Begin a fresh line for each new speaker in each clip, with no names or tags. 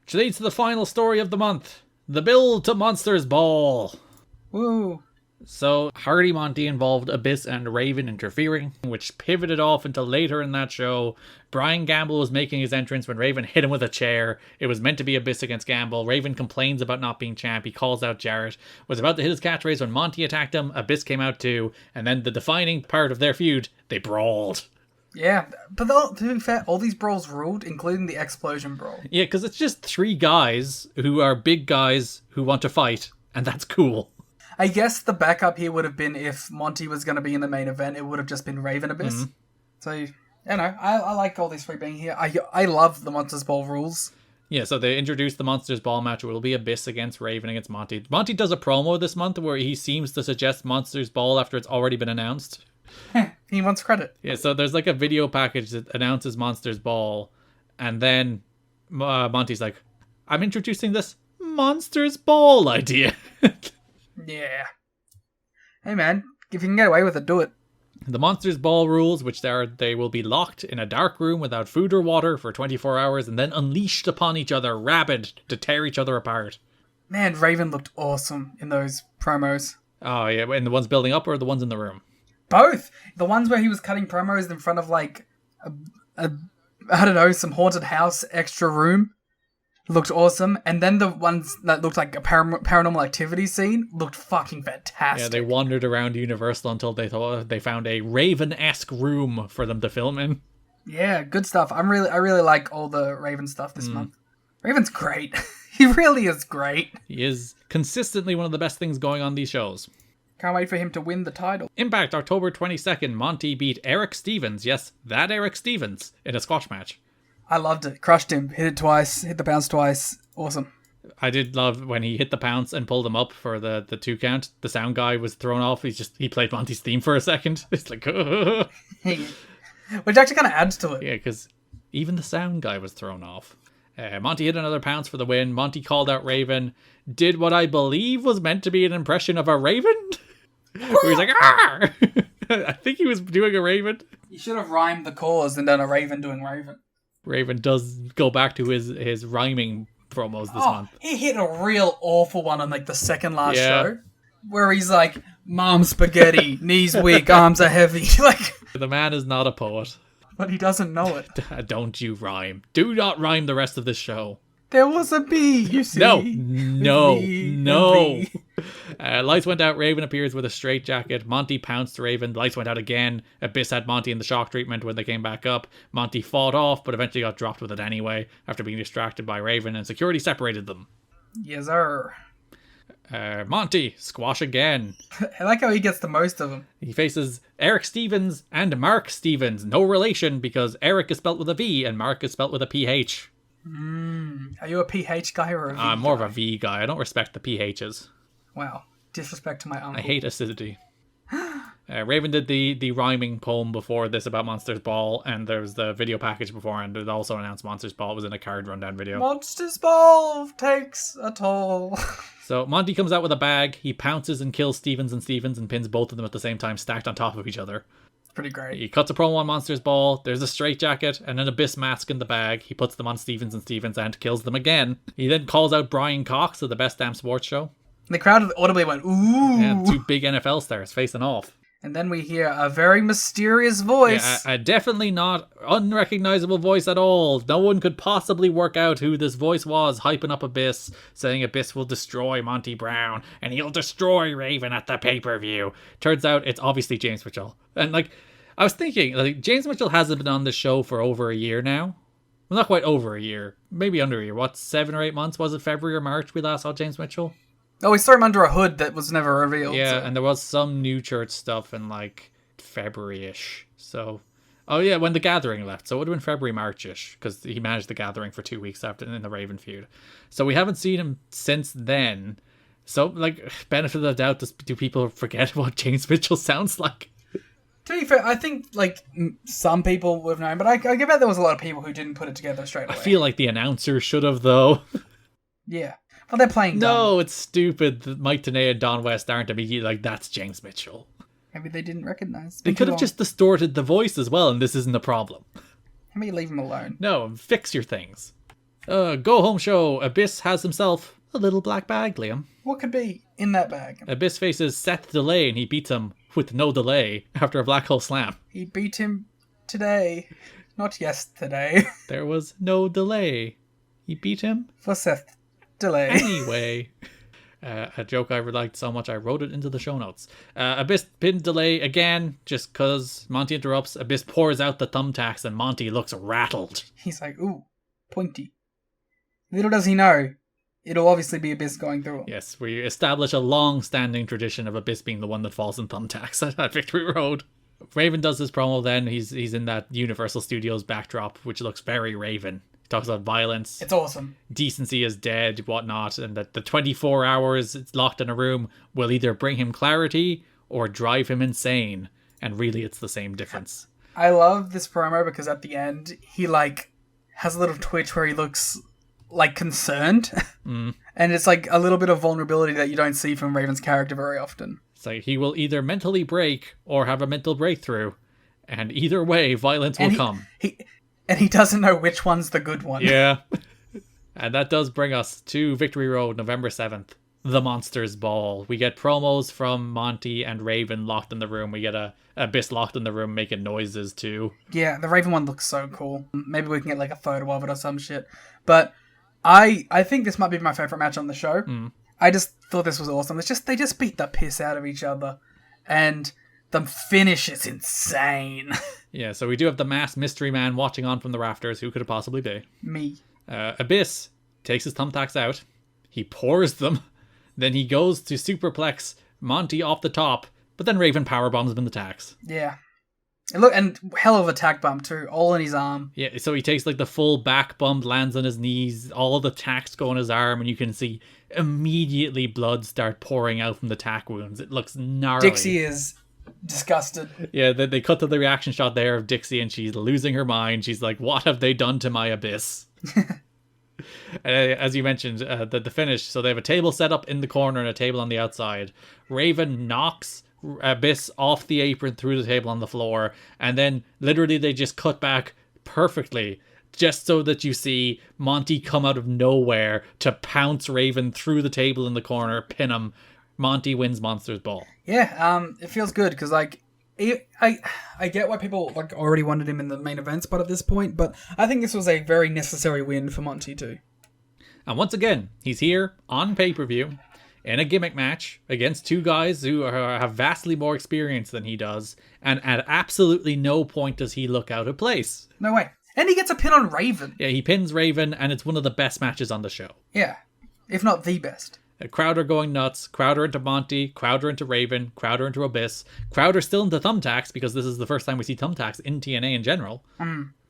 Which leads to the final story of the month. The build to Monsters Ball.
Woo.
So, Hardy Monty involved Abyss and Raven interfering, which pivoted off into later in that show. Brian Gamble was making his entrance when Raven hit him with a chair. It was meant to be Abyss against Gamble. Raven complains about not being champ. He calls out Jarrett. Was about to hit his catchphrase when Monty attacked him. Abyss came out too. And then the defining part of their feud, they brawled.
Yeah, but to be fair, all these brawls ruled, including the explosion brawl.
Yeah, because it's just three guys who are big guys who want to fight, and that's cool.
I guess the backup here would have been if Monty was going to be in the main event, it would have just been Raven Abyss. Mm-hmm. So, you know, I like all these three being here. I love the Monsters Ball rules.
Yeah, so they introduced the Monsters Ball match. It will be Abyss against Raven against Monty. Monty does a promo this month where he seems to suggest Monsters Ball after it's already been announced.
He wants credit.
Yeah, so there's like a video package that announces Monsters Ball, and then Monty's like, I'm introducing this Monsters Ball idea.
Yeah. Hey man, if you can get away with it, do it.
The Monsters Ball rules, which they will be locked in a dark room without food or water for 24 hours and then unleashed upon each other, rabid, to tear each other apart.
Man, Raven looked awesome in those promos.
Oh yeah, and the ones building up or the ones in the room?
Both. The ones where he was cutting promos in front of like I don't know, some haunted house extra room looked awesome. And then the ones that looked like a paranormal activity scene looked fucking fantastic.
Yeah, they wandered around Universal until they thought they found a Raven-esque room for them to film in.
Yeah, good stuff. I really like all the Raven stuff this month. Raven's great. He really is great.
He is consistently one of the best things going on these shows.
Can't wait for him to win the title.
Impact, October 22nd, Monty beat Eric Stevens. Yes, that Eric Stevens in a squash match.
I loved it. Crushed him. Hit it twice. Hit the bounce twice. Awesome.
I did love when he hit the pounce and pulled him up for the 2 count. The sound guy was thrown off. He played Monty's theme for a second. It's like, ugh.
Which actually kind of adds to it.
Yeah, because even the sound guy was thrown off. Monty hit another pounce for the win. Monty called out Raven. Did what I believe was meant to be an impression of a raven. Where he's like, "Arr!" I think he was doing a raven.
You should have rhymed the cause and done a raven doing raven.
Raven does go back to his rhyming promos this month.
He hit a real awful one on like the second last show. Where he's like, Mom spaghetti, knees weak, arms are heavy. Like,
the man is not a poet.
But he doesn't know it.
Don't you rhyme. Do not rhyme the rest of this show.
There was a bee, you see.
No. Lights went out. Raven appears with a straitjacket. Monty pounced Raven. Lights went out again. Abyss had Monty in the shock treatment when they came back up. Monty fought off, but eventually got dropped with it anyway after being distracted by Raven, and security separated them.
Yes, sir.
Monty, squash again.
I like how he gets the most of them.
He faces Eric Stevens and Mark Stevens. No relation, because Eric is spelt with a V and Mark is spelt with a PH.
Are you a PH guy or a V
I'm more of a V guy. I don't respect the PHs.
Wow. Disrespect to my uncle.
I hate acidity. Raven did the rhyming poem before this about Monsters Ball, and there was the video package before, and it also announced Monsters Ball. It was in a card rundown video.
Monsters Ball takes a toll.
So Monty comes out with a bag. He pounces and kills Stevens and pins both of them at the same time, stacked on top of each other.
Pretty great.
He cuts a promo on Monsters Ball. There's a straitjacket and an Abyss mask in the bag. He puts them on Stevens and kills them again. He then calls out Brian Cox of the Best Damn Sports Show.
The crowd audibly went, ooh.
And 2 big NFL stars facing off.
And then we hear a very mysterious voice.
Yeah, a definitely not unrecognizable voice at all. No one could possibly work out who this voice was, hyping up Abyss, saying Abyss will destroy Monty Brown, and he'll destroy Raven at the pay-per-view. Turns out it's obviously James Mitchell. And, I was thinking, James Mitchell hasn't been on the show for over a year now. Well, not quite over a year. Maybe under a year. What, 7 or 8 months? Was it February or March we last saw James Mitchell?
Oh, we saw him under a hood that was never revealed.
Yeah, and there was some New Church stuff in, February-ish. So, oh yeah, when The Gathering left. So it would have been February, March-ish, because he managed The Gathering for 2 weeks after in the Raven feud. So we haven't seen him since then. So, benefit of the doubt, do people forget what James Mitchell sounds like?
To be fair, I think, some people would have known, but I bet there was a lot of people who didn't put it together straight away.
I feel like the announcer should have, though.
Yeah. Well, they're playing dumb.
No, it's stupid that Mike Tenay and Don West aren't immediately that's James Mitchell.
Maybe they didn't recognize.
They could have just distorted the voice as well, and this isn't a problem.
Maybe leave him alone.
No, fix your things. Go home show. Abyss has himself a little black bag, Liam.
What could be in that bag?
Abyss faces Seth Delay and he beats him with no delay after a black hole slam.
He beat him today, not yesterday.
There was no delay. He beat him
For Seth Delay.
anyway. A joke I liked so much I wrote it into the show notes. Abyss pinned Delay again, just cause Monty interrupts. Abyss pours out the thumbtacks and Monty looks rattled.
He's like, ooh, pointy. Little does he know, it'll obviously be Abyss going through it.
Yes, we establish a long-standing tradition of Abyss being the one that falls in thumbtacks at Victory Road. Raven does his promo then. He's in that Universal Studios backdrop, which looks very Raven. He talks about violence.
It's awesome.
Decency is dead, whatnot, and that the 24 hours it's locked in a room will either bring him clarity or drive him insane. And really, it's the same difference.
I love this promo because at the end, he, like, has a little twitch where he looks, like, concerned. And it's, like, a little bit of vulnerability that you don't see from Raven's character very often.
It's like he will either mentally break or have a mental breakthrough. And either way, violence will come.
And he doesn't know which one's the good one.
Yeah. And that does bring us to Victory Road, November 7th. The Monsters Ball. We get promos from Monty and Raven locked in the room. We get a Abyss locked in the room making noises too.
Yeah, the Raven one looks so cool. Maybe we can get like a photo of it or some shit. But I think this might be my favourite match on the show. I just thought this was awesome. They just beat the piss out of each other. And the finish is insane.
Yeah, so we do have the masked mystery man watching on from the rafters. Who could it possibly be?
Me.
Abyss takes his thumbtacks out. He pours them. Then he goes to superplex Monty off the top. But then Raven powerbombs him in the tacks.
Yeah. And hell of a tack bump too. All in his arm.
Yeah, so he takes like the full back bump, lands on his knees. All the tacks go on his arm. And you can see immediately blood start pouring out from the tack wounds. It looks gnarly.
Dixie is disgusted.
Yeah, they cut to the reaction shot there of Dixie and she's losing her mind. She's like, what have they done to my Abyss? As you mentioned, the finish, so they have a table set up in the corner and a table on the outside. Raven knocks Abyss off the apron through the table on the floor, and then literally they just cut back perfectly just so that you see Monty come out of nowhere to pounce Raven through the table in the corner, pin him. Monty wins Monsters Ball.
Yeah, it feels good because like I get why people like already wanted him in the main event spot at this point, but I think this was a very necessary win for Monty too.
And once again, he's here on pay-per-view in a gimmick match against two guys who have vastly more experience than he does, and at absolutely no point does he look out of place.
No way. And he gets a pin on Raven.
Yeah, he pins Raven, and it's one of the best matches on the show.
Yeah, if not the best.
Crowder going nuts. Crowder into Monty. Crowder into Raven. Crowder into Abyss. Crowder still into thumbtacks because this is the first time we see thumbtacks in TNA in general.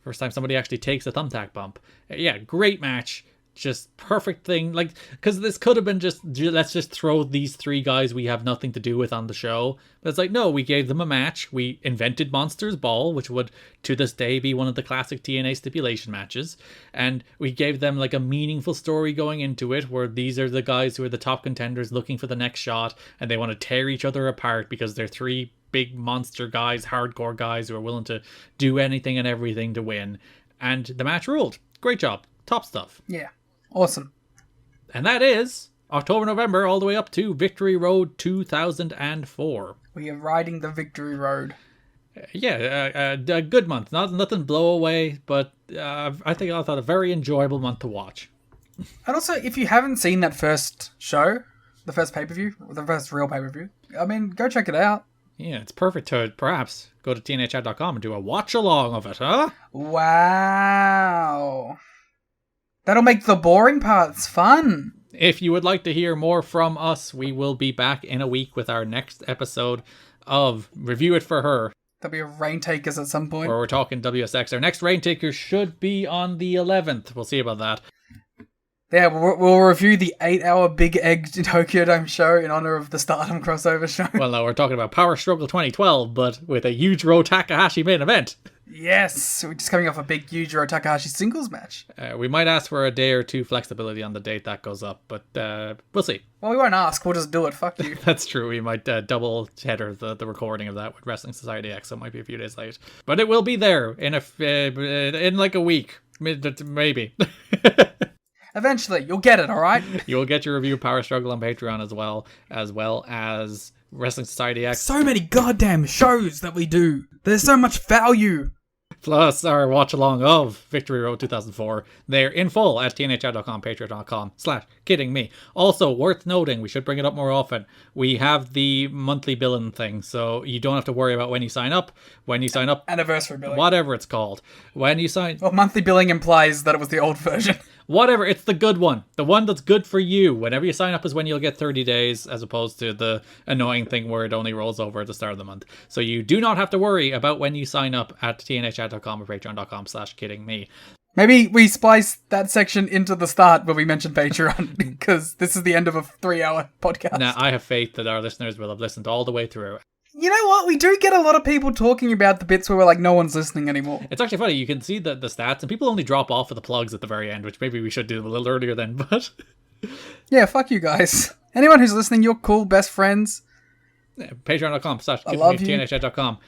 First time somebody actually takes a thumbtack bump. Yeah, great match. Just perfect thing. Like, because this could have been just, let's just throw these three guys we have nothing to do with on the show. But it's like, no, we gave them a match. We invented Monsters Ball, which would to this day be one of the classic TNA stipulation matches. And we gave them like a meaningful story going into it where these are the guys who are the top contenders looking for the next shot. And they want to tear each other apart because they're three big monster guys, hardcore guys who are willing to do anything and everything to win. And the match ruled. Great job. Top stuff.
Yeah. Awesome.
And that is October, November, all the way up to Victory Road 2004.
We are riding the Victory Road.
Yeah, a good month. Nothing blow away, but I thought a very enjoyable month to watch.
And also, if you haven't seen that first show, the first pay-per-view, the first real pay-per-view, I mean, go check it out.
Yeah, it's perfect to perhaps go to tnachat.com and do a watch-along of it, huh?
Wow. That'll make the boring parts fun.
If you would like to hear more from us, we will be back in a week with our next episode of Review It For Her.
There'll be a Rain Takers at some point.
Where we're talking WSX. Our next Rain Takers should be on the 11th. We'll see about that.
Yeah, we'll review the 8-hour Big Egg Tokyo Dome show in honor of the Stardom crossover show.
Well, no, we're talking about Power Struggle 2012, but with a Yujiro Takahashi main event.
Yes, we're just coming off a big Yujiro Takahashi singles match.
We might ask for a day or two flexibility on the date that goes up, but we'll see.
Well, we won't ask. We'll just do it. Fuck you.
That's true. We might double header the recording of that with Wrestling Society X, so it might be a few days late. But it will be there in like a week. Maybe.
Eventually, you'll get it, alright?
You'll get your review of Power Struggle on Patreon as well as Wrestling Society X.
So many goddamn shows that we do. There's so much value.
Plus our watch along of Victory Road 2004. They're in full at tnhr.com, patreon.com/kiddingme. Also, worth noting, we should bring it up more often, we have the monthly billing thing, so you don't have to worry about when you sign up.
Anniversary billing.
Whatever it's called. When you sign...
Well, monthly billing implies that it was the old version.
Whatever, it's the good one. The one that's good for you. Whenever you sign up is when you'll get 30 days, as opposed to the annoying thing where it only rolls over at the start of the month. So you do not have to worry about when you sign up at tnhr.com or patreon.com/kiddingme.
Maybe we splice that section into the start where we mentioned Patreon, because this is the end of a 3-hour podcast.
Now, I have faith that our listeners will have listened all the way through.
You know what? We do get a lot of people talking about the bits where we're like, no one's listening anymore.
It's actually funny. You can see the stats, and people only drop off of the plugs at the very end, which maybe we should do a little earlier then, but...
Yeah, fuck you guys. Anyone who's listening, you're cool, best friends.
Patreon.com/tnhr.com.